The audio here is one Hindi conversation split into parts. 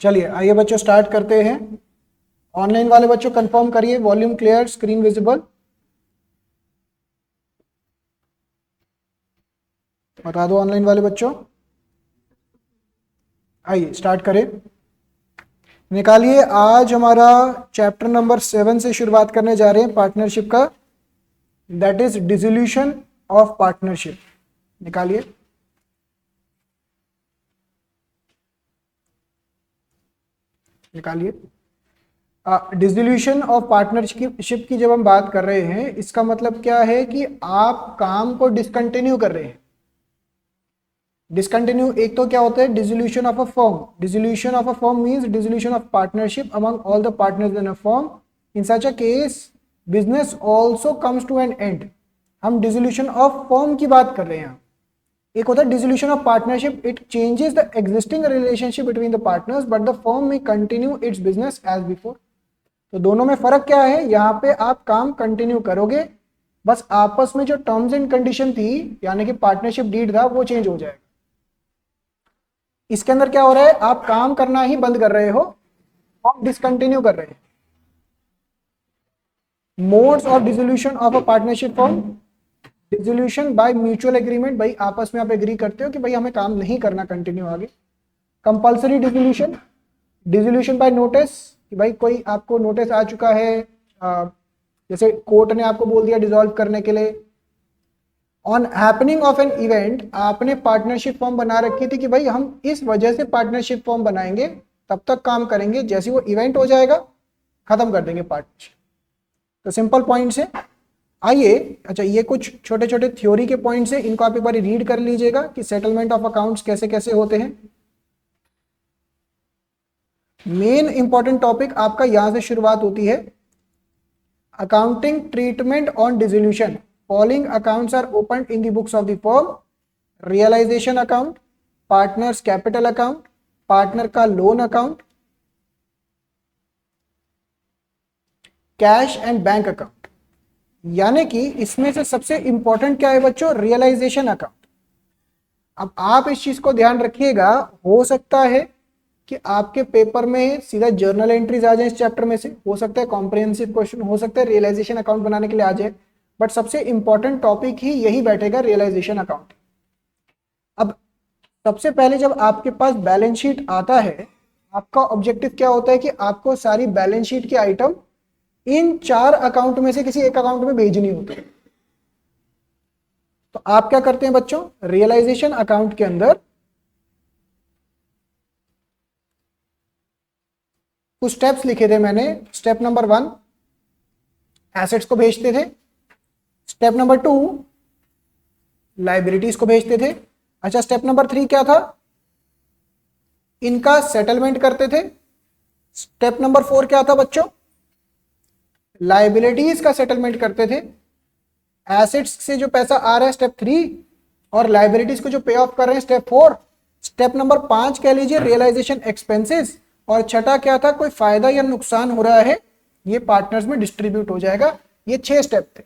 चलिए आइए बच्चों स्टार्ट करते हैं। ऑनलाइन वाले बच्चों कंफर्म करिए, वॉल्यूम क्लियर, स्क्रीन विजिबल, बता दो ऑनलाइन वाले बच्चों। आइए स्टार्ट करें। निकालिए, आज हमारा चैप्टर नंबर 7 से शुरुआत करने जा रहे हैं पार्टनरशिप का, that is dissolution of partnership. निकालिए। निकालिए। डिसोल्यूशन ऑफ पार्टनरशिप की जब हम बात कर रहे हैं, इसका मतलब क्या है कि आप काम को डिसकंटिन्यू कर रहे हैं। डिसकंटिन्यू एक तो क्या होता है, dissolution of a firm. Dissolution of a firm means dissolution of partnership among all the partners in a firm. In such a case business also comes to an end. हम डिसोल्यूशन ऑफ फर्म की बात कर रहे हैं। एक होता है dissolution of partnership, it changes the existing relationship between the partners but the firm में continue its business as before. तो दोनों में फर्क क्या है, यहाँ पे आप काम कंटिन्यू करोगे, बस आपस में जो टर्म्स एंड कंडीशन थी यानी कि पार्टनरशिप डीड था वो चेंज हो जाएगा। इसके अंदर क्या हो रहा है, आप काम करना ही बंद कर रहे हो, आप डिसकंटिन्यू कर रहे हैं। Modes of dissolution of a partnership form, dissolution by mutual agreement, भाई आपस में आप एग्री करते हो कि भाई हमें काम नहीं करना कंटिन्यू आगे। Compulsory dissolution, dissolution by notice, कि भाई कोई आपको नोटिस आ चुका है, जैसे कोर्ट ने आपको बोल दिया डिसॉल्व करने के लिए। On happening of an event, आपने पार्टनरशिप फॉर्म बना रखी थी कि भाई हम इस वजह से पार्टनरशिप फॉर्म बनाएंगे, तब तक काम करेंगे, जैसे वो इवेंट हो जाएगा खत्म कर देंगे पार्टनरशिप। तो सिंपल पॉइंट्स है। आइए, अच्छा ये कुछ छोटे छोटे थ्योरी के पॉइंट्स है, इनको आप एक बार रीड कर लीजिएगा कि सेटलमेंट ऑफ अकाउंट्स कैसे कैसे होते हैं। मेन इंपॉर्टेंट टॉपिक आपका यहां से शुरुआत होती है। Accounting treatment on dissolution, following accounts are opened in the books of the firm. Realization account, partners capital account, partner का loan account, cash and bank account. यानी कि इसमें से सबसे इंपॉर्टेंट क्या है बच्चों, रियलाइजेशन अकाउंट। अब आप इस चीज को ध्यान रखिएगा, हो सकता है कि आपके पेपर में सीधा जर्नल एंट्रीज आ जाए इस चैप्टर में से, हो सकता है कॉम्प्रिहेंसिव क्वेश्चन, हो सकता है रियलाइजेशन अकाउंट बनाने के लिए आ जाए, बट सबसे इंपॉर्टेंट टॉपिक ही यही बैठेगा, रियलाइजेशन अकाउंट। अब सबसे पहले जब आपके पास बैलेंस शीट आता है, आपका ऑब्जेक्टिव क्या होता है कि आपको सारी बैलेंस शीट के आइटम इन 4 अकाउंट में से किसी एक अकाउंट में भेजनी होती है। तो आप क्या करते हैं बच्चों, रियलाइजेशन अकाउंट के अंदर कुछ स्टेप्स लिखे थे मैंने। स्टेप नंबर 1 एसेट्स को भेजते थे, स्टेप नंबर 2 लाइबिलिटीज को भेजते थे। अच्छा, स्टेप नंबर 3 क्या था, इनका सेटलमेंट करते थे। स्टेप नंबर 4 क्या था बच्चों, लाइबिलिटीज का सेटलमेंट करते थे। एसेट्स से जो पैसा आ रहा है स्टेप 3, और लाइबिलिटीज को जो पे ऑफ कर रहे हैं स्टेप 4। स्टेप नंबर 5 कह लीजिए रियलाइजेशन एक्सपेंसेस, और छठा क्या था, कोई फायदा या नुकसान हो रहा है ये पार्टनर्स में डिस्ट्रीब्यूट हो जाएगा। ये 6 स्टेप थे।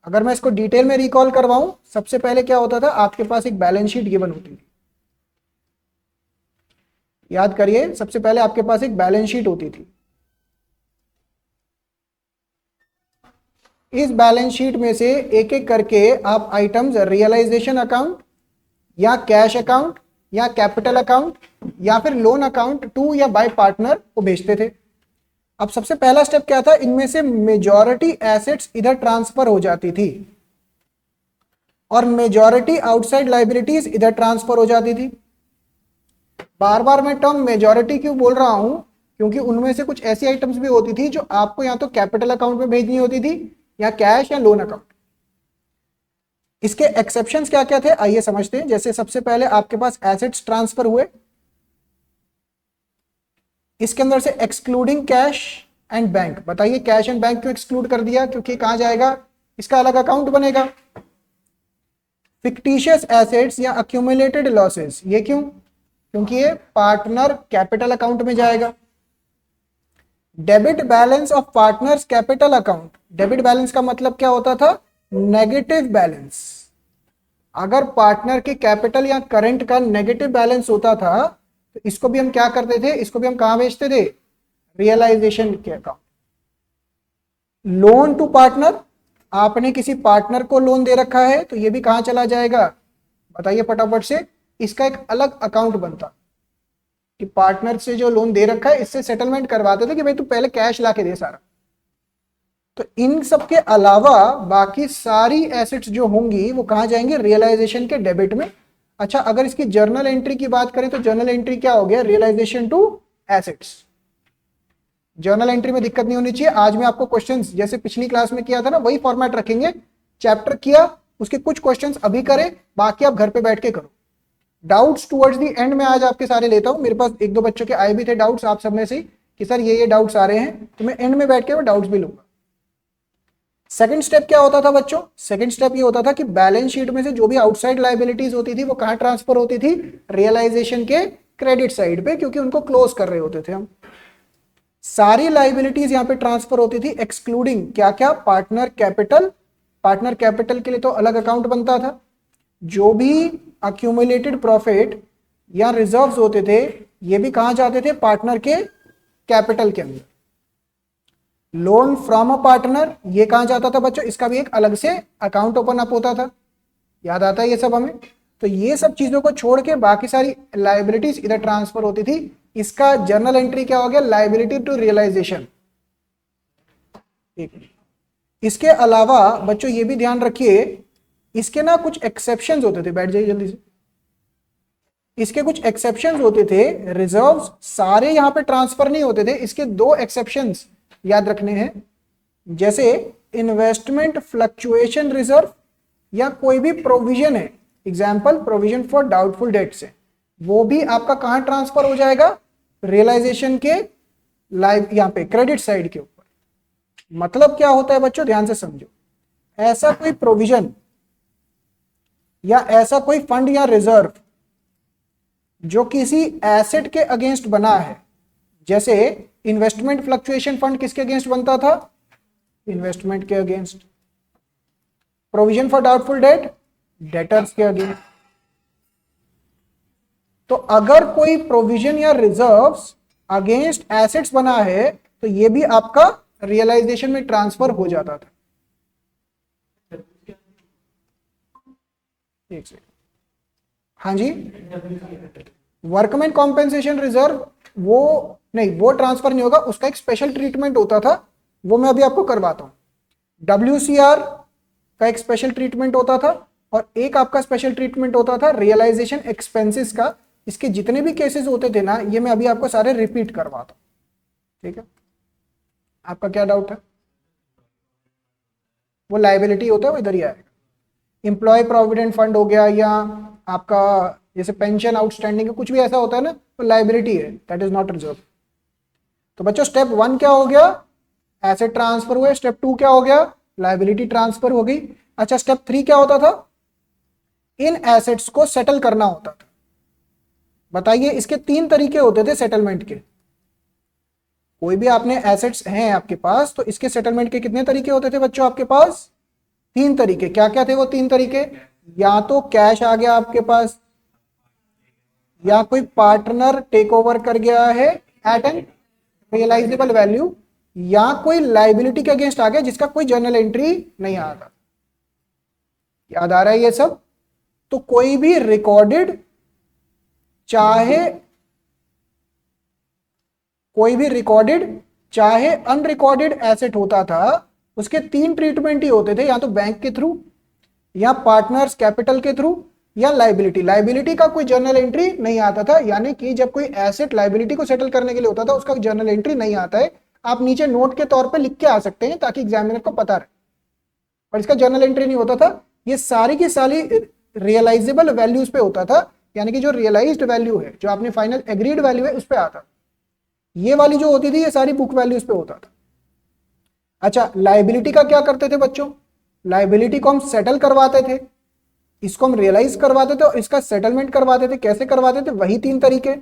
अगर मैं इसको डिटेल में रिकॉल करवाऊं, सबसे पहले क्या होता था, आपके पास एक बैलेंस शीट गिवन होती थी। याद करिए, सबसे पहले आपके पास एक बैलेंस शीट होती थी। इस बैलेंस शीट में से एक एक करके आप आइटम्स रियलाइजेशन अकाउंट या कैश अकाउंट या कैपिटल अकाउंट या फिर लोन अकाउंट टू या बाय पार्टनर को भेजते थे। अब सबसे पहला स्टेप क्या था, इनमें से मेजॉरिटी एसेट्स इधर ट्रांसफर हो जाती थी और मेजॉरिटी आउटसाइड लाइबिलिटीज इधर ट्रांसफर हो जाती थी। बार बार मैं टर्म मेजॉरिटी क्यों बोल रहा हूं, क्योंकि उनमें से कुछ ऐसी आइटम्स भी होती थी जो आपको या तो कैपिटल अकाउंट में भेजनी होती थी या कैश या लोन अकाउंट। इसके एक्सेप्शंस क्या क्या थे आइए समझते हैं। जैसे सबसे पहले आपके पास एसेट्स ट्रांसफर हुए, इसके अंदर से एक्सक्लूडिंग कैश एंड बैंक। बताइए कैश एंड बैंक क्यों एक्सक्लूड कर दिया, क्योंकि कहां जाएगा, इसका अलग अकाउंट बनेगा। फिक्टिशियस एसेट्स या अक्यूमुलेटेड लॉसेस, ये क्यों, क्योंकि ये पार्टनर कैपिटल अकाउंट में जाएगा। Debit balance of partners capital account, debit balance का मतलब क्या होता था, नेगेटिव बैलेंस। अगर पार्टनर के कैपिटल या करंट का नेगेटिव बैलेंस होता था तो इसको भी हम क्या करते थे, इसको भी हम कहां भेजते थे, रियलाइजेशन के अकाउंट। लोन टू पार्टनर, आपने किसी पार्टनर को लोन दे रखा है तो ये भी कहां चला जाएगा, बताइए फटाफट से। इसका एक अलग अकाउंट बनता कि पार्टनर से जो लोन दे रखा है इससे सेटलमेंट करवाते थे कि भाई तू पहले कैश ला के दे सारा। तो इन सब के अलावा बाकी सारी एसेट्स जो होंगी वो कहां जाएंगे, रियलाइजेशन के डेबिट में। अच्छा, अगर इसकी जर्नल एंट्री की बात करें तो जर्नल एंट्री क्या हो गया, realisation to assets. Journal entry में दिक्कत नहीं होनी चाहिए। आज मैं आपको क्वेश्चंस जैसे पिछली क्लास में किया था ना वही फॉर्मेट रखेंगे। चैप्टर किया, उसके कुछ क्वेश्चंस अभी करें, बाकी आप घर पे बैठ के करो। डाउट्स टुवर्ड्स द एंड में आज आपके सारे लेता हूं। मेरे पास एक दो बच्चों के आए भी थे डाउट्स आप सब में से कि सर ये डाउट्स आ रहे हैं, तो मैं एंड में बैठ के वो डाउट्स भी लूंगा। सेकंड स्टेप क्या होता था बच्चों, सेकंड स्टेप ये होता था कि बैलेंस शीट में से जो भी आउटसाइड लायबिलिटीज होती थी वो कहां ट्रांसफर होती थी, रियलाइजेशन के क्रेडिट साइड पे, क्योंकि उनको क्लोज कर रहे होते थे हम। सारी लायबिलिटीज यहां पे ट्रांसफर होती थी एक्सक्लूडिंग क्या क्या, पार्टनर कैपिटल। पार्टनर कैपिटल के लिए तो अलग अकाउंट बनता था। जो भी अक्यूमुलेटेड प्रॉफिट या रिजर्व्स होते थे ये भी कहां जाते थे, पार्टनर के कैपिटल के अंदर। लोन फ्रॉम अ पार्टनर ये कहां जाता था बच्चों, इसका भी एक अलग से अकाउंट ओपन अप होता था। याद आता है ये सब हमें। तो ये सब चीजों को छोड़ के बाकी सारी लायबिलिटीज इधर ट्रांसफर होती थी। इसका जर्नल एंट्री क्या हो गया, लायबिलिटी टू रियलाइजेशन। इसके अलावा बच्चों ये भी ध्यान रखिए, इसके ना कुछ एक्सेप्शंस होते थे, बैठ जाइए जल्दी से। इसके कुछ एक्सेप्शंस होते थे, रिजर्व्स सारे यहां पे ट्रांसफर नहीं होते थे। इसके दो एक्सेप्शंस याद रखने हैं, जैसे इन्वेस्टमेंट फ्लक्चुएशन रिजर्व या कोई भी प्रोविजन है, example provision for doubtful debts है, वो भी आपका कहां ट्रांसफर हो जाएगा, रियलाइजेशन के लाइव यहां पे क्रेडिट साइड के ऊपर। मतलब क्या होता है बच्चों, ध्यान से समझो। ऐसा कोई प्रोविजन या ऐसा कोई फंड या रिजर्व जो किसी एसेट के अगेंस्ट बना है, जैसे इन्वेस्टमेंट फ्लक्चुएशन फंड किसके अगेंस्ट बनता था, इन्वेस्टमेंट के against. Provision for doubtful debt, debtors के अगेंस्ट। तो अगर कोई प्रोविजन या रिजर्व्स अगेंस्ट एसेट्स बना है तो ये भी आपका रियलाइजेशन में ट्रांसफर हो जाता था। एक सेकंड, हाँ जी, वर्कमैन कॉम्पेंसेशन रिजर्व वो नहीं, वो ट्रांसफर नहीं होगा, उसका एक स्पेशल ट्रीटमेंट होता था, वो मैं अभी आपको करवाता हूं। WCR का एक स्पेशल ट्रीटमेंट होता था और एक आपका स्पेशल ट्रीटमेंट होता था रियलाइजेशन एक्सपेंसेस का। इसके जितने भी केसेस होते थे ना, ये मैं अभी आपको सारे रिपीट करवाता हूं, ठीक है। आपका क्या डाउट है, वो लायबिलिटी होता है वो इधर ही आएगा। एम्प्लॉय प्रोविडेंट फंड हो गया या आपका जैसे पेंशन आउटस्टैंडिंग, कुछ भी ऐसा होता है ना, वो लायबिलिटी है, दैट इज नॉट रिजर्व। तो बच्चों स्टेप 1 क्या हो गया, एसेट ट्रांसफर हुए। स्टेप 2 क्या हो गया, लायबिलिटी ट्रांसफर हो गई। अच्छा, स्टेप 3 क्या होता था, इन एसेट्स को सेटल करना होता था। बताइए, इसके 3 तरीके होते थे सेटलमेंट के। कोई भी आपने एसेट्स हैं आपके पास तो इसके सेटलमेंट के कितने तरीके होते थे बच्चों आपके पास, 3 तरीके। क्या क्या थे वो 3 तरीके, या तो कैश आ गया आपके पास, या कोई पार्टनर टेक ओवर कर गया है एट एन रियलाइजेबल वैल्यू, या कोई लायबिलिटी के अगेंस्ट आ गया जिसका कोई जर्नल एंट्री नहीं आता। याद आ रहा है ये सब। तो कोई भी रिकॉर्डेड, चाहे कोई भी रिकॉर्डेड चाहे अनरिकॉर्डेड एसेट होता था, उसके 3 ट्रीटमेंट ही होते थे, या तो बैंक के थ्रू, या पार्टनर्स कैपिटल के थ्रू, या लायबिलिटी। लायबिलिटी का कोई जर्नल एंट्री नहीं आता था, यानी कि जब कोई एसेट लायबिलिटी को सेटल करने के लिए होता था उसका जर्नल एंट्री नहीं आता है। आप नीचे नोट के तौर पे लिख के आ सकते हैं ताकि एग्जामिनर को पता रहे, पर इसका जर्नल एंट्री नहीं होता था। ये सारी की सारी रियलाइजेबल वैल्यूज पे होता था, यानी कि जो रियलाइज्ड वैल्यू है, जो आपने फाइनल एग्रीड वैल्यू है, उस पे आता। ये वाली जो होती थी ये सारी बुक वैल्यूज पे होता था। अच्छा, लायबिलिटी का क्या करते थे बच्चों, लायबिलिटी को हम सेटल करवाते थे, इसको हम रियलाइज करवाते थे और इसका सेटलमेंट करवाते थे। कैसे करवाते थे, वही 3 तरीके,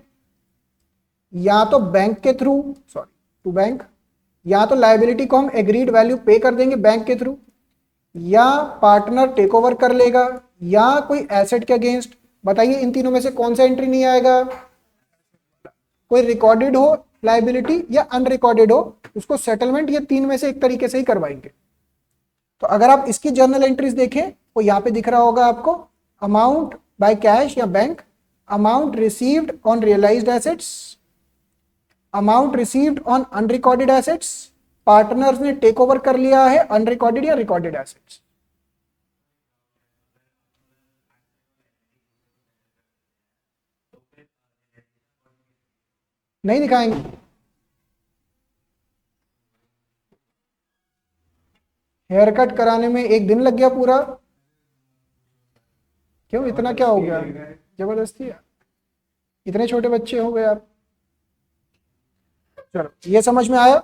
या तो बैंक के थ्रू, सॉरी टू बैंक, या तो लायबिलिटी को हम एग्रीड वैल्यू पे कर देंगे बैंक के थ्रू, या पार्टनर टेक ओवर कर लेगा, या कोई एसेट के अगेंस्ट। बताइए इन तीनों में से कौन सा एंट्री नहीं आएगा, कोई रिकॉर्डेड हो लाइबिलिटी या अनरिकॉर्डेड हो, उसको सेटलमेंट ये तीन में से एक तरीके से ही करवाएंगे। तो अगर आप इसकी जर्नल एंट्रीज देखें तो यहाँ पे दिख रहा होगा आपको अमाउंट बाय कैश या bank, amount received on realised assets, amount received on unrecorded assets, partners ने टेक ओवर कर लिया है अनरिकॉर्डेड या रिकॉर्डेड एसेट्स। नहीं दिखाएंगे, हेयर कट कराने में एक दिन लग गया पूरा। क्यों, इतना क्या हो गया, जबरदस्ती है? इतने छोटे बच्चे हो गए आप। चलो ये समझ में आया।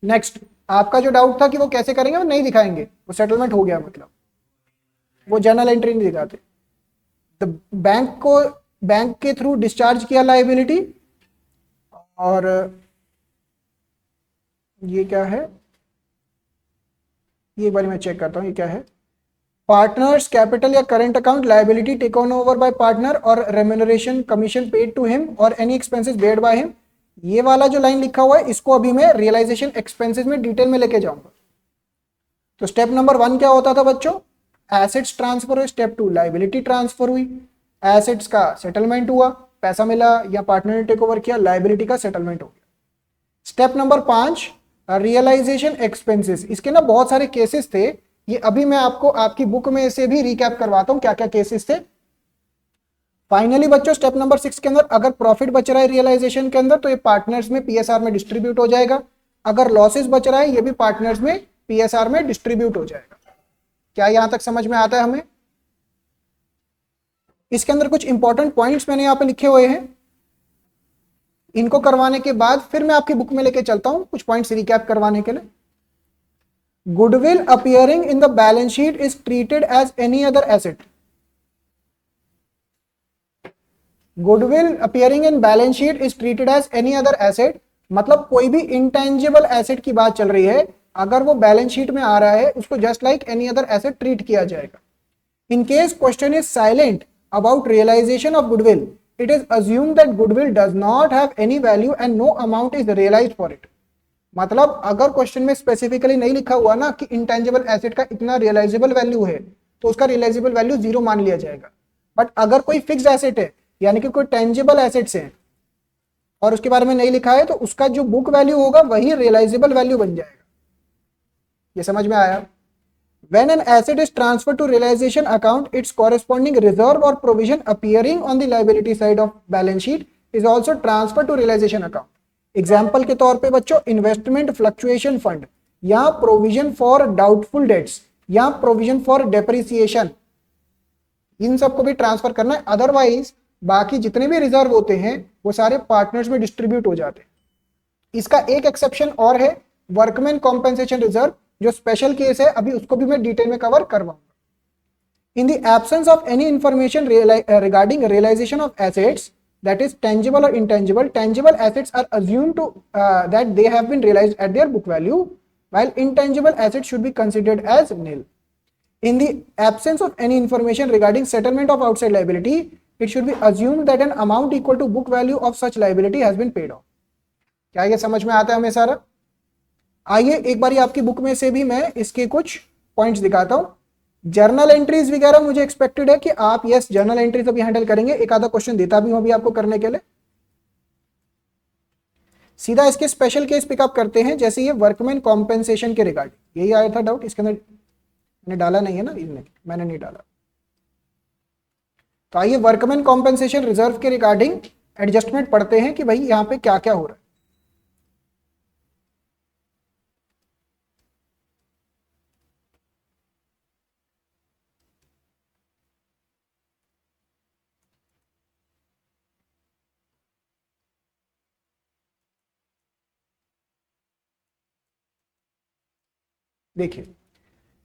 नेक्स्ट, आपका जो डाउट था कि वो कैसे करेंगे, वो नहीं दिखाएंगे, वो सेटलमेंट हो गया, मतलब वो जर्नल एंट्री नहीं दिखाते। तो बैंक के थ्रू डिस्चार्ज किया लाइबिलिटी, और ये क्या है, ये एक बार मैं चेक करता हूं ये क्या है। पार्टनर्स कैपिटल या current account liability taken over by partner और remuneration commission paid to him और any expenses beared by him. ये वाला जो लाइन लिखा हुआ है इसको अभी मैं रियलाइजेशन एक्सपेंसेस में डिटेल में लेके जाऊंगा। तो स्टेप नंबर 1 क्या होता था बच्चों, एसेट्स ट्रांसफर हुए। स्टेप 2 लायबिलिटी ट्रांसफर हुई, एसेट्स का सेटलमेंट हुआ, पैसा मिला या पार्टनर ने टेक ओवर किया, लायबिलिटी का सेटलमेंट हो गया। Step number 5 realisation expenses. इसके ना बहुत सारे केसेस थे, ये अभी मैं आपको आपकी बुक में से भी रिकैप करवाता हूं क्या क्या केसेस थे। फाइनली बच्चों स्टेप नंबर 6 के अंदर अगर प्रॉफिट बच रहा है रियलाइजेशन के अंदर तो ये पार्टनर्स में पीएसआर में डिस्ट्रीब्यूट हो जाएगा, अगर लॉसेस बच रहा है ये भी पार्टनर्स में पीएसआर में डिस्ट्रीब्यूट हो जाएगा। क्या यहां तक समझ में आता है हमें? इसके अंदर कुछ इंपॉर्टेंट पॉइंट्स मैंने यहां पे लिखे हुए हैं, इनको करवाने के बाद फिर मैं आपकी बुक में लेके चलता हूं कुछ पॉइंट्स रिकैप करवाने के लिए। Goodwill appearing in the balance sheet is treated as any other asset. Goodwill appearing in balance sheet is treated as any other asset, मतलब कोई भी इंटेंजिबल एसेट की बात चल रही है, अगर वो बैलेंस शीट में आ रहा है उसको just like any other asset treat किया जाएगा। In case question is silent about realisation of goodwill, it is assumed that goodwill does not have any value and no amount is realized for it। मतलब अगर क्वेश्चन में स्पेसिफिकली नहीं लिखा हुआ ना कि इंटेंजिबल एसेट का इतना रियलाइजेबल वैल्यू है तो उसका रियलाइजेबल वैल्यू 0 मान लिया जाएगा। बट अगर कोई फिक्स्ड एसेट है यानी कि कोई टेंजिबल एसेट्स है और उसके बारे में नहीं लिखा है तो उसका जो बुक वैल्यू होगा वही रियलाइजेबल वैल्यू बन जाएगा। ये समझ में आया? When an asset is transferred to realization account, its corresponding reserve or provision appearing on the liability side of balance sheet is also transferred to realization account। Example के तौर पे बच्चों इन्वेस्टमेंट फ्लक्चुएशन फंड या प्रोविजन फॉर डाउटफुल डेट्स या प्रोविजन फॉर डेप्रिसिएशन, इन सबको भी ट्रांसफर करना है। अदरवाइज बाकी जितने भी रिजर्व होते हैं वो सारे पार्टनर्स में डिस्ट्रीब्यूट हो जाते हैं। इसका एक एक्सेप्शन और है, वर्कमैन कॉम्पेंसेशन रिजर्व, जो स्पेशल केस है, अभी उसको भी मैं डिटेल में कवर करवाऊंगा। In the absence of any information regarding realization of assets that is tangible और intangible, tangible assets are assumed to that they have been realized at their book value while intangible assets should be considered as nil. In the absence of any information regarding settlement of outside liability it should B assumed that an amount equal to book value of such liability has been paid off. क्या ये समझ में आता है हमें सारा? आइए एक बारी आपकी बुक में से भी मैं इसके कुछ पॉइंट्स दिखाता हूं। जर्नल एंट्रीज वगैरह मुझे एक्सपेक्टेड है कि आप यस जर्नल एंट्रीज अभी हैंडल करेंगे, एक आधा क्वेश्चन देता भी हूं अभी आपको करने के लिए। सीधा इसके स्पेशल केस पिकअप करते हैं, जैसे ये वर्कमैन कॉम्पेंसेशन के रिगार्डिंग, यही आया था डाउट, इसके अंदर मैंने डाला नहीं है ना, इसमें मैंने नहीं डाला। तो आइए वर्कमैन कॉम्पेंसेशन रिजर्व के रिगार्डिंग एडजस्टमेंट पढ़ते हैं कि भाई यहां पे क्या क्या हो रहा है। देखिए,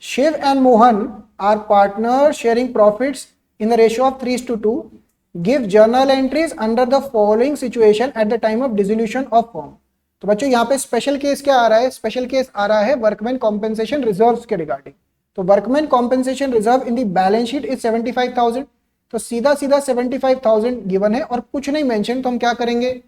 Shiv and Mohan are partner sharing profits in the ratio of 3:2। Give journal entries under the following situation at the time of dissolution of firm. तो बच्चों यहाँ पे स्पेशल केस क्या आ रहा है? स्पेशल केस आ रहा है वर्कमैन कॉम्पेंसेशन रिजर्व के रिगार्डिंग। तो workman compensation reserve in the balance sheet is 75,000। तो सीधा सीधा 75,000 गिवन है और कुछ नहीं मेंशन, तो हम क्या करेंगे,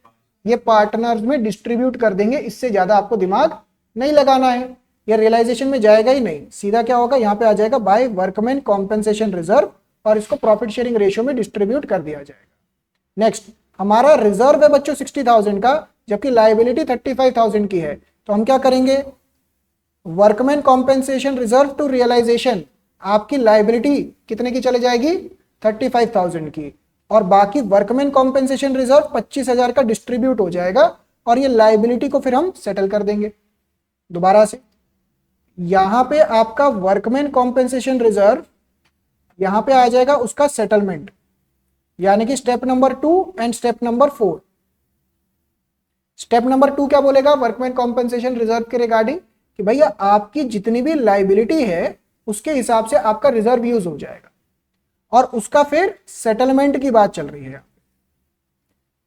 ये पार्टनर्स में डिस्ट्रीब्यूट कर देंगे, इससे ज्यादा आपको दिमाग नहीं लगाना है, ये रियलाइजेशन में जाएगा ही नहीं, सीधा क्या होगा यहाँ पे आ जाएगा बाय वर्कमैन कॉम्पेंसेशन रिजर्व, और इसको प्रॉफिट शेयरिंग रेशियो में डिस्ट्रीब्यूट कर दिया जाएगा। नेक्स्ट, हमारा रिजर्व है बच्चों 60,000 का, जबकि लाइबिलिटी 35,000 की है, तो हम क्या करेंगे, workman compensation reserve to realisation, आपकी लाइबिलिटी कितने की चले जाएगी, 35,000 की, और बाकी वर्कमैन कॉम्पेंसेशन रिजर्व 25,000 का डिस्ट्रीब्यूट हो जाएगा, और ये लाइबिलिटी को फिर हम सेटल कर देंगे। दोबारा से यहां पे आपका वर्कमैन कॉम्पेंसेशन रिजर्व, यहां पे आ जाएगा उसका सेटलमेंट, यानी कि step number 2 and step number 4। Step number 2 क्या बोलेगा वर्कमैन कॉम्पेंसेशन रिजर्व के रिगार्डिंग, कि भैया आपकी जितनी भी लाइबिलिटी है उसके हिसाब से आपका रिजर्व यूज हो जाएगा, और उसका फिर सेटलमेंट की बात चल रही है।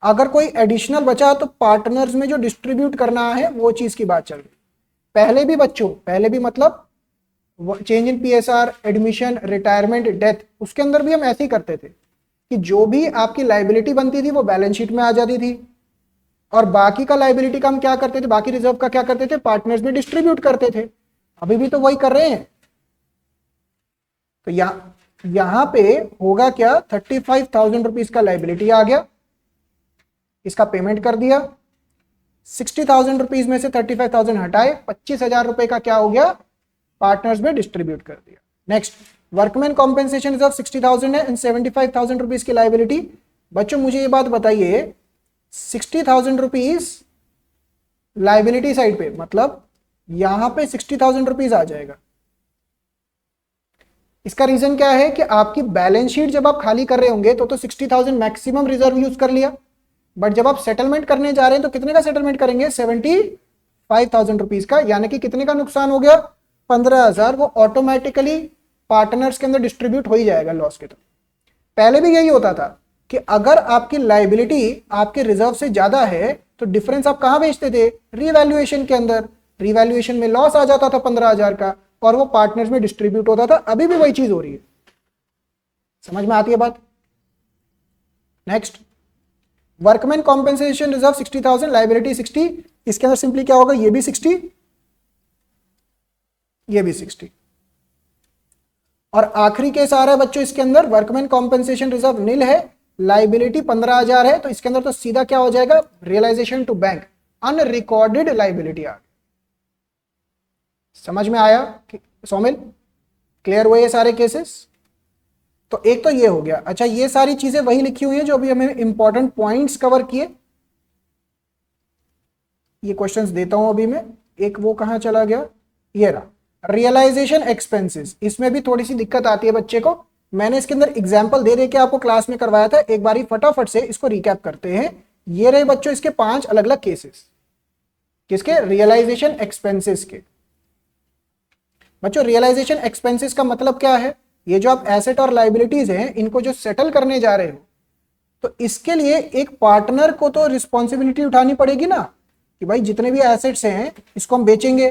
अगर कोई एडिशनल बचा तो पार्टनर्स में जो डिस्ट्रीब्यूट करना है वो चीज की बात चल रही है। पहले भी बच्चों, पहले भी मतलब change in PSR, admission, retirement, death, उसके अंदर भी हम ऐसे ही करते थे कि जो भी आपकी लाइबिलिटी बनती थी वो बैलेंस शीट में आ जाती थी, और बाकी का लाइबिलिटी का हम क्या करते थे, बाकी रिजर्व का क्या करते थे, पार्टनर्स में डिस्ट्रीब्यूट करते थे। अभी भी तो वही कर रहे हैं। तो यहां पे होगा क्या, 35,000 रुपीज का लाइबिलिटी आ गया, इसका पेमेंट कर दिया, 60,000 रुपीज में से 35,000 हटाए, 25,000 रुपए का क्या हो गया, पार्टनर्स में डिस्ट्रीब्यूट कर दिया। नेक्स्ट, वर्कमैन कॉम्पेंसेशन रिजर्व 60,000 है एंड 75,000 रुपीज की लाइबिलिटी। बच्चों मुझे ये बात बताइए, 60,000 रुपीज लाइबिलिटी साइड पे, मतलब यहां पे 60,000 रुपीज आ जाएगा। इसका रीजन क्या है कि आपकी बैलेंस शीट जब आप खाली कर रहे होंगे तो 60,000 मैक्सिमम रिजर्व यूज कर लिया, बट जब आप सेटलमेंट करने जा रहे हैं तो कितने का सेटलमेंट करेंगे, 75,000 रुपीज का, यानी कि कितने का नुकसान हो गया, 15,000, वो ऑटोमेटिकली पार्टनर्स के अंदर डिस्ट्रीब्यूट हो ही जाएगा लॉस के। तो पहले भी यही होता था कि अगर आपकी लाइबिलिटी आपके रिजर्व से ज्यादा है तो डिफरेंस आप कहां बेचते थे, रीवैल्यूएशन के अंदर, रीवैल्यूएशन में लॉस आ जाता था 15,000 का, और वो पार्टनर्स में डिस्ट्रीब्यूट होता था। अभी भी वही चीज हो रही है, समझ में आती है बात। Next, workman compensation reserve 60,000, liability 60, इसके अंदर सिंपली क्या होगा, ये भी 60, ये भी 60, और आखिरी केस आ रहा है बच्चों इसके अंदर, वर्कमैन कॉम्पेंसेशन रिजर्व नील है, लाइबिलिटी 15,000 है, तो इसके अंदर तो सीधा क्या हो जाएगा, realization to bank, unrecorded liability आ गई। समझ में आया सोमिल, क्लियर हुए ये सारे केसेस। तो एक तो ये हो गया। अच्छा, ये सारी चीजें वही लिखी हुई है जो अभी हमें इंपॉर्टेंट पॉइंट्स कवर किए। ये क्वेश्चंस देता हूं अभी मैं, एक वो कहां चला गया, ये रहा, रियलाइजेशन एक्सपेंसेस। इसमें भी थोड़ी सी दिक्कत आती है बच्चे को, मैंने इसके अंदर एग्जाम्पल दे के आपको क्लास में करवाया था, एक बारी फटाफट से इसको रिकैप करते हैं। ये रहे बच्चों इसके 5 अलग अलग केसेस, किसके, रियलाइजेशन एक्सपेंसेस के। बच्चों रियलाइजेशन एक्सपेंसेस का मतलब क्या है, ये जो आप एसेट और लाइबिलिटीज हैं इनको जो सेटल करने जा रहे हो, तो इसके लिए एक पार्टनर को तो रिस्पॉन्सिबिलिटी उठानी पड़ेगी ना, कि भाई जितने भी एसेट्स हैं इसको हम बेचेंगे,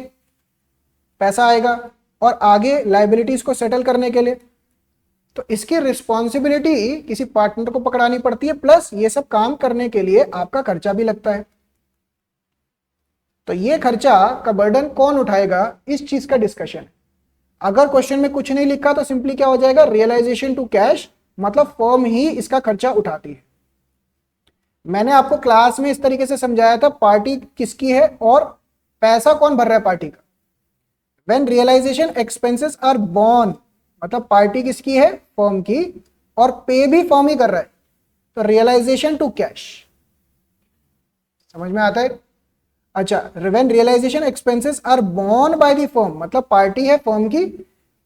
पैसा आएगा, और आगे लाइबिलिटीज को सेटल करने के लिए तो इसकी रिस्पॉन्सिबिलिटी किसी पार्टनर को पकड़ानी पड़ती है, प्लस ये सब काम करने के लिए आपका खर्चा भी लगता है। तो ये खर्चा का बर्डन कौन उठाएगा, इस चीज का डिस्कशन है। अगर क्वेश्चन में कुछ नहीं लिखा तो सिंपली क्या हो जाएगा, रियलाइजेशन टू कैश, मतलब फर्म ही इसका खर्चा उठाती है। मैंने आपको क्लास में इस तरीके से समझाया था, पार्टी किसकी है और पैसा कौन भर रहा है पार्टी का। When realisation expenses are borne, मतलब पार्टी किसकी है, फर्म की, और पे भी फर्म ही कर रहा है, तो रियलाइजेशन टू कैश। समझ में आता है। अच्छा, when realisation expenses are borne by the firm, मतलब पार्टी है फर्म की,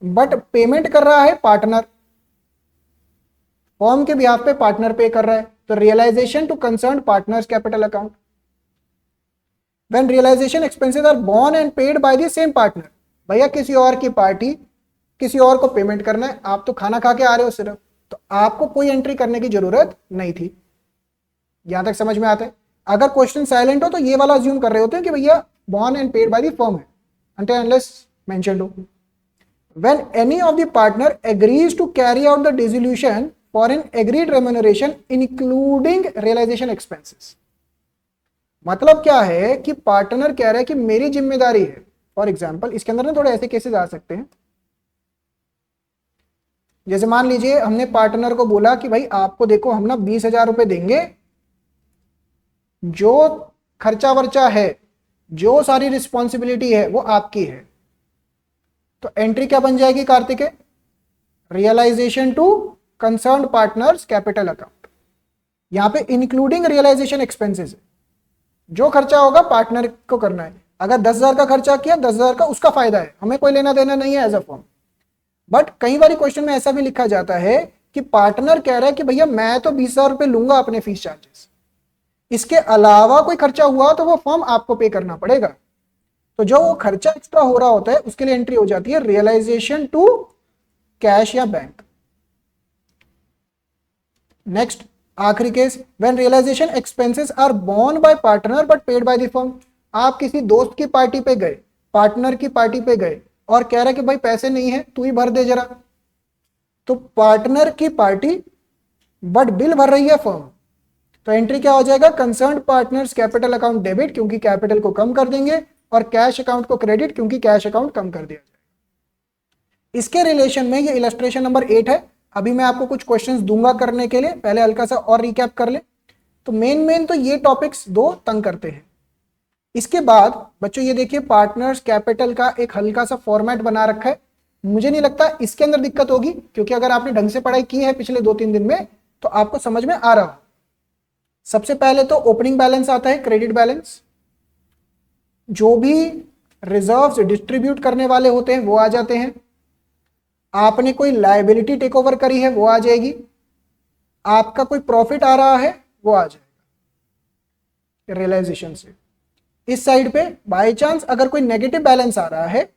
बट पेमेंट कर रहा है पार्टनर, फर्म के बिहाफ पे पार्टनर पे कर रहा है, तो realisation to concern partners capital account. When realisation expenses are borne and paid by the same partner, भैया किसी और की पार्टी, किसी और को पेमेंट करना है, आप तो खाना खा के आ रहे हो सिर्फ, तो आपको कोई एंट्री करने की जरूरत नहीं थी। यहां तक समझ में आता है। अगर क्वेश्चन साइलेंट हो तो ये वाला अज्यूम कर रहे होते हैं कि भैया borne and paid by the firm है, until unless mentioned हो। When any of the partner agrees to carry out the dissolution for an agreed remuneration including realization expenses, मतलब क्या है कि पार्टनर कह रहा है कि मेरी जिम्मेदारी है। फॉर एग्जाम्पल इसके अंदर ना थोड़े ऐसे केसेस आ सकते हैं, जैसे मान लीजिए हमने पार्टनर को बोला कि भाई आपको देखो हम ना 20,000 रुपए देंगे, जो खर्चा वर्चा है, जो सारी रिस्पॉन्सिबिलिटी है वो आपकी है। तो एंट्री क्या बन जाएगी Kartik? Realisation to concerned partners capital account. यहां पे इंक्लूडिंग रियलाइजेशन एक्सपेंसेस है, जो खर्चा होगा पार्टनर को करना है। अगर 10,000 का खर्चा किया, 10,000 का उसका फायदा है, हमें कोई लेना देना नहीं है एज अ फॉर्म। बट कई बार क्वेश्चन में ऐसा भी लिखा जाता है कि पार्टनर कह रहा है कि भैया मैं तो 20,000 रुपए लूंगा अपने फीस चार्जेस, इसके अलावा कोई खर्चा हुआ तो वो फॉर्म आपको पे करना पड़ेगा। तो जो वो खर्चा एक्स्ट्रा हो रहा होता है उसके लिए एंट्री हो जाती है रियलाइजेशन टू कैश या बैंक। नेक्स्ट आखिरी केस, when realisation expenses are borne by partner but paid by the firm. आप किसी दोस्त की पार्टी पे गए, पार्टनर की पार्टी पे गए और कह रहा है कि भाई पैसे नहीं है तू ही भर दे जरा, तो पार्टनर की पार्टी बट बिल भर रही है फर्म, तो एंट्री क्या हो जाएगा? Concerned partners capital account debit, क्योंकि कैपिटल को कम कर देंगे, और कैश अकाउंट को क्रेडिट, क्योंकि कैश अकाउंट कम कर दिया जाएगा। इसके रिलेशन में ये इलस्ट्रेशन नंबर 8 है। अभी मैं आपको कुछ क्वेश्चंस दूंगा करने के लिए, पहले हल्का सा और रिकैप कर ले। तो मेन तो ये टॉपिक्स दो तंग करते हैं। इसके बाद बच्चों ये देखिए पार्टनर्स कैपिटल का एक हल्का सा फॉर्मेट बना रखा है। मुझे नहीं लगता इसके अंदर दिक्कत होगी, क्योंकि अगर आपने ढंग से पढ़ाई की है पिछले 2-3 दिन में तो आपको समझ में आ रहा हो। सबसे पहले तो ओपनिंग बैलेंस आता है, क्रेडिट बैलेंस। जो भी रिजर्व्स डिस्ट्रीब्यूट करने वाले होते हैं वो आ जाते हैं। आपने कोई लायबिलिटी टेक ओवर करी है वो आ जाएगी। आपका कोई प्रॉफिट आ रहा है वो आ जाएगा रियलाइजेशन से। इस साइड पे बाय चांस अगर कोई नेगेटिव बैलेंस आ रहा है,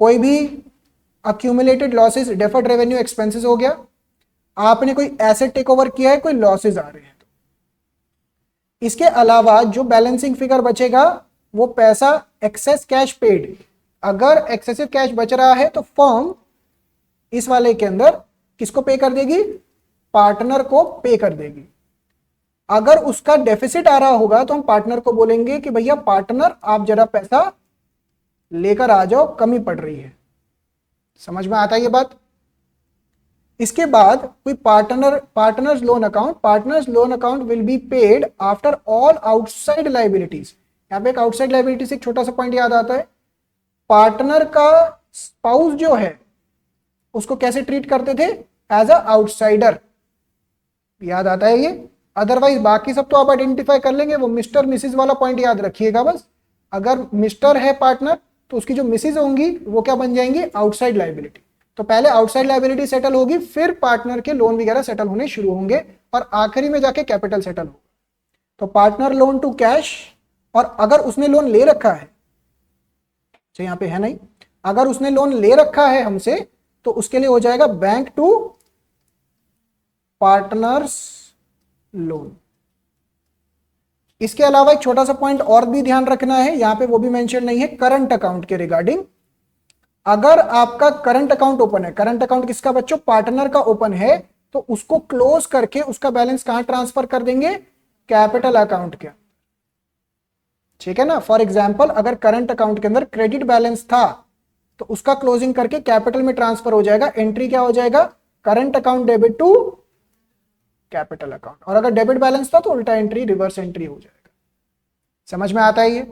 कोई भी accumulated losses, deferred revenue expenses हो गया, आपने कोई एसेट टेक ओवर किया है, कोई लॉसेस आ रहे हैं, तो इसके अलावा जो बैलेंसिंग फिगर बचेगा वो पैसा एक्सेस कैश पेड। अगर एक्सेसिव कैश बच रहा है तो फर्म इस वाले के अंदर किसको पे कर देगी? पार्टनर को पे कर देगी। अगर उसका डेफिसिट आ रहा होगा तो हम पार्टनर को बोलेंगे कि भैया पार्टनर आप जरा पैसा लेकर आ जाओ, कमी पड़ रही है। समझ में आता है ये बात? इसके बाद कोई partners loan account will be paid after all outside liabilities. यहां पे एक आउटसाइड लायबिलिटी से एक छोटा सा पॉइंट याद आता है। पार्टनर का स्पाउस जो है उसको कैसे ट्रीट करते थे? As a outsider. याद आता है ये? अदरवाइज बाकी सब तो आप आइडेंटिफाई कर लेंगे, वो मिस्टर मिसिज वाला पॉइंट याद रखिएगा बस। अगर मिस्टर है पार्टनर तो उसकी जो मिसिज होंगी वो क्या बन जाएंगी? Outside liability. तो पहले आउटसाइड लायबिलिटी सेटल होगी, फिर पार्टनर के लोन वगैरह सेटल होने शुरू होंगे, और आखिरी में जाके कैपिटल सेटल होगा। तो पार्टनर लोन टू कैश, और अगर उसने लोन ले रखा है, अच्छा यहां पे है नहीं, अगर उसने लोन ले रखा है हमसे तो उसके लिए हो जाएगा बैंक टू पार्टनर्स लोन। इसके अलावा एक छोटा सा पॉइंट और भी ध्यान रखना है, यहां पे वो भी मेंशन नहीं है, करंट अकाउंट के रिगार्डिंग। अगर आपका करंट अकाउंट ओपन है, करंट अकाउंट किसका बच्चों? पार्टनर का ओपन है, तो उसको क्लोज करके उसका बैलेंस कहां ट्रांसफर कर देंगे? कैपिटल अकाउंट के। ठीक है ना? फॉर एग्जाम्पल अगर करंट अकाउंट के अंदर क्रेडिट बैलेंस था तो उसका क्लोजिंग करके कैपिटल में ट्रांसफर हो जाएगा। एंट्री क्या हो जाएगा? Current account debit to capital account. और अगर डेबिट बैलेंस था तो उल्टा एंट्री, रिवर्स एंट्री हो जाएगा। समझ में आता है ये?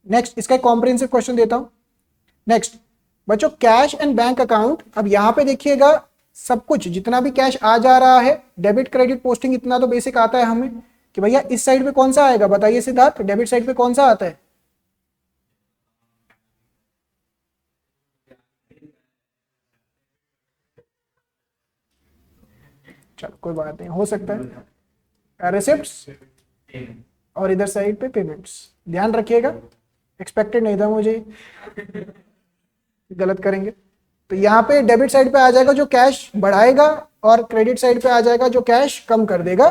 नेक्स्ट इसका एक कॉम्प्रिहेंसिव क्वेश्चन देता हूं। नेक्स्ट बच्चों कैश एंड बैंक अकाउंट। अब यहां पे देखिएगा सब कुछ जितना भी कैश आ जा रहा है, डेबिट क्रेडिट पोस्टिंग, इतना तो बेसिक आता है हमें कि भैया इस साइड पे कौन सा आएगा? बताइए सिद्धार्थ, डेबिट साइड पे कौन सा आता है? चलो कोई बात नहीं, हो सकता है रिसिप्ट्स, और इधर साइड पे पेमेंट्स। ध्यान रखिएगा, एक्सपेक्टेड नहीं था मुझे, गलत करेंगे। तो यहाँ पे डेबिट साइड पे आ जाएगा जो कैश बढ़ाएगा, और क्रेडिट साइड पे आ जाएगा जो कैश कम कर देगा।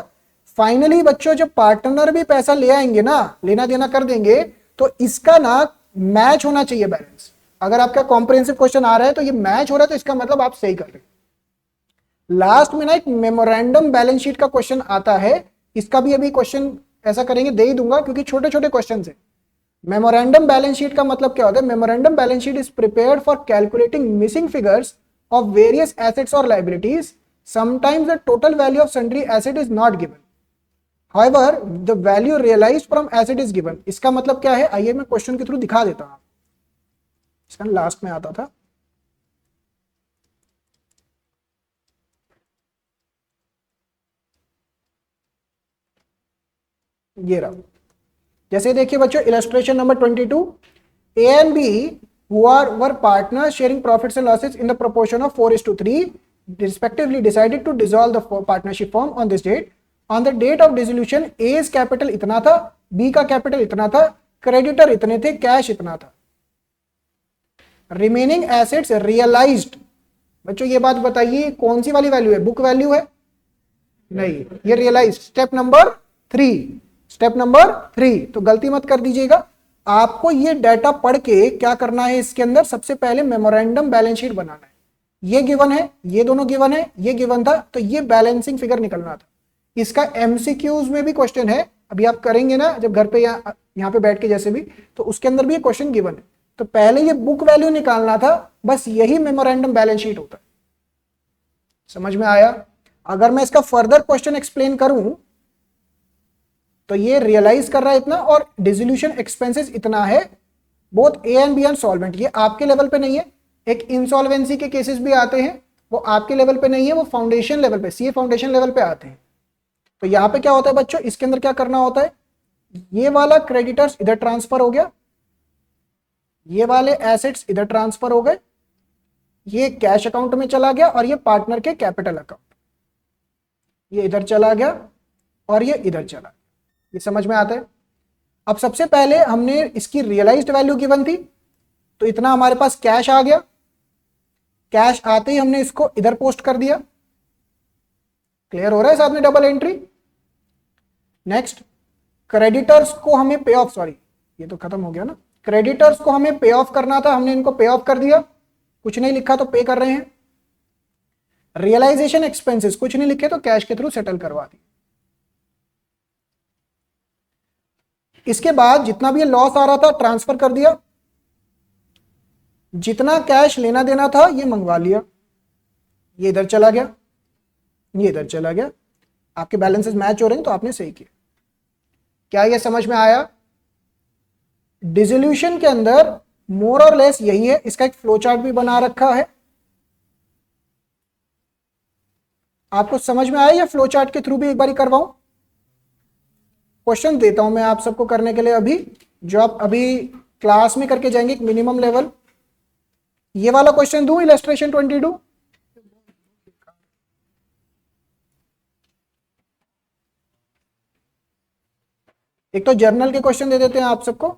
फाइनली बच्चों जब पार्टनर भी पैसा ले आएंगे ना, लेना देना कर देंगे, तो इसका ना मैच होना चाहिए बैलेंस। अगर आपका कॉम्प्रिहेंसिव क्वेश्चन आ रहा है तो ये मैच हो रहा है, तो इसका मतलब आप सही कर रहे हैं। लास्ट में ना एक मेमोरेंडम बैलेंस शीट का क्वेश्चन आता है, इसका भी अभी क्वेश्चन ऐसा करेंगे, दे ही दूंगा क्योंकि छोटे छोटे क्वेश्चन है। मेमोरेंडम बैलेंस शीट का मतलब क्या होता है? Memorandum balance sheet is prepared for calculating missing figures of various assets और liabilities. Sometimes the total value of sundry asset is not given, however the value realized from asset is given. इसका मतलब क्या है? आइए मैं क्वेश्चन के थ्रू दिखा देता हूं, इसका लास्ट में आता था। ये रहा, जैसे देखिए बच्चों illustration number 22, A and B who were partners sharing profits and losses in the proportion of 4:3 respectively decided to dissolve the partnership firm on this date. On the date of dissolution A's capital इतना था, B का कैपिटल इतना था, क्रेडिटर इतने थे, कैश इतना था। रिमेनिंग एसेट्स रियलाइज्ड, बच्चों ये बात बताइए कौन सी वाली वैल्यू है? बुक वैल्यू है? नहीं, ये realise. Step number 3, step number 3, तो गलती मत कर दीजिएगा। आपको ये डाटा पढ़ के क्या करना है? इसके अंदर सबसे पहले मेमोरेंडम बैलेंस शीट बनाना है। ये गिवन है, ये दोनों गिवन है, ये गिवन था, तो ये बैलेंसिंग फिगर निकलना था। इसका एमसीक्यूज में भी क्वेश्चन है, अभी आप करेंगे ना जब घर पे या यहाँ पे बैठ के जैसे भी, तो उसके अंदर भी ये क्वेश्चन गिवन है। तो पहले ये बुक वैल्यू निकालना था, बस यही मेमोरेंडम बैलेंस शीट होता है। समझ में आया? अगर मैं इसका फर्दर क्वेश्चन एक्सप्लेन करूं तो ये रियलाइज कर रहा है इतना और डिसोल्यूशन एक्सपेंसेस इतना है, both A and B are solvent. ये आपके लेवल पे नहीं है, एक इंसॉल्वेंसी के केसेस भी आते हैं, वो आपके लेवल पे नहीं है, वो फाउंडेशन लेवल पे, सीए फाउंडेशन लेवल पे आते हैं। तो यहाँ पे क्या होता है बच्चों, इसके अंदर क्या करना होता है? ये वाला क्रेडिटर्स इधर ट्रांसफर हो गया, ये वाले एसेट्स इधर ट्रांसफर हो गए, ये कैश अकाउंट में चला गया और ये पार्टनर के कैपिटल अकाउंट, ये इधर चला गया और ये इधर चला। ये समझ में आता है? अब सबसे पहले हमने इसकी रियलाइज्ड वैल्यू गिवन थी, तो इतना हमारे पास कैश आ गया। कैश आते ही हमने इसको इधर पोस्ट कर दिया। क्लियर हो रहा है साथ में डबल एंट्री? नेक्स्ट, क्रेडिटर्स को हमें पे ऑफ, सॉरी ये तो खत्म हो गया ना, क्रेडिटर्स को हमें पे ऑफ करना था, हमने इनको पे ऑफ कर दिया। कुछ नहीं लिखा तो पे कर रहे हैं। रियलाइजेशन एक्सपेंसेस कुछ नहीं लिखे तो कैश के थ्रू सेटल करवा दी। इसके बाद जितना भी लॉस आ रहा था ट्रांसफर कर दिया, जितना कैश लेना देना था ये मंगवा लिया, ये इधर चला गया, ये इधर चला गया। आपके बैलेंसेस मैच हो रहे हैं तो आपने सही किया। क्या ये समझ में आया? डिसोल्यूशन के अंदर मोर और लेस यही है। इसका एक फ्लो चार्ट भी बना रखा है, आपको समझ में आया या फ्लो चार्ट के थ्रू भी एक बार करवाऊं? क्वेश्चन देता हूं मैं आप सबको करने के लिए अभी, जो आप अभी क्लास में करके जाएंगे एक मिनिमम लेवल। ये वाला क्वेश्चन दूं, इलस्ट्रेशन 22? एक तो जर्नल के क्वेश्चन दे देते हैं आप सबको।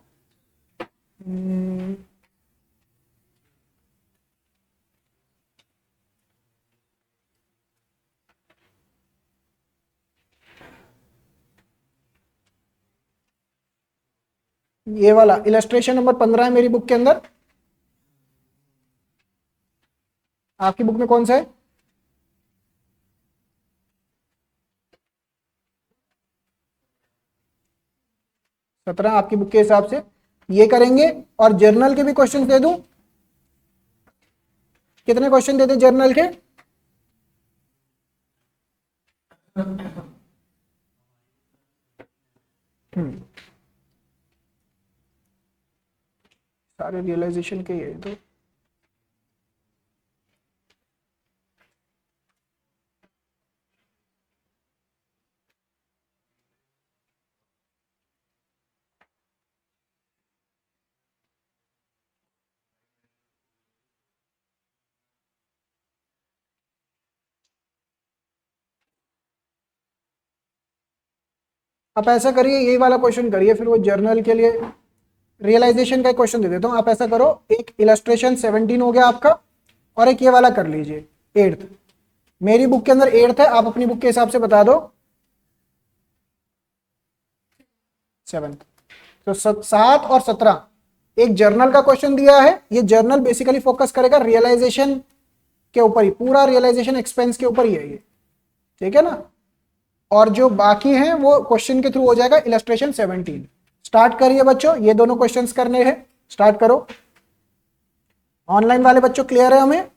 ये वाला इलस्ट्रेशन नंबर 15 है मेरी बुक के अंदर। आपकी बुक में कौन सा है? सत्रह आपकी बुक के हिसाब से। ये करेंगे और जर्नल के भी क्वेश्चन दे दूं। कितने क्वेश्चन देते जर्नल के? सारे रियलाइजेशन के ये तो आप ऐसा करिए, यही वाला क्वेश्चन करिए, फिर वो जर्नल के लिए रियलाइजेशन का क्वेश्चन दे देता हूं। आप ऐसा करो, एक इलस्ट्रेशन 17 हो गया आपका और एक ये वाला कर लीजिए 8th। मेरी बुक के अंदर 8th है, आप अपनी बुक के हिसाब से बता दो 7th। तो 7 और 17 एक जर्नल का क्वेश्चन दिया है। ये जर्नल बेसिकली फोकस करेगा रियलाइजेशन के ऊपर ही, पूरा रियलाइजेशन एक्सपेंस के ऊपर ही है ये, ठीक है ना। और जो बाकी हैं वो क्वेश्चन के थ्रू हो जाएगा इलस्ट्रेशन 17। स्टार्ट करिए बच्चों, ये दोनों क्वेश्चंस करने हैं, स्टार्ट करो। ऑनलाइन वाले बच्चों क्लियर है हमें?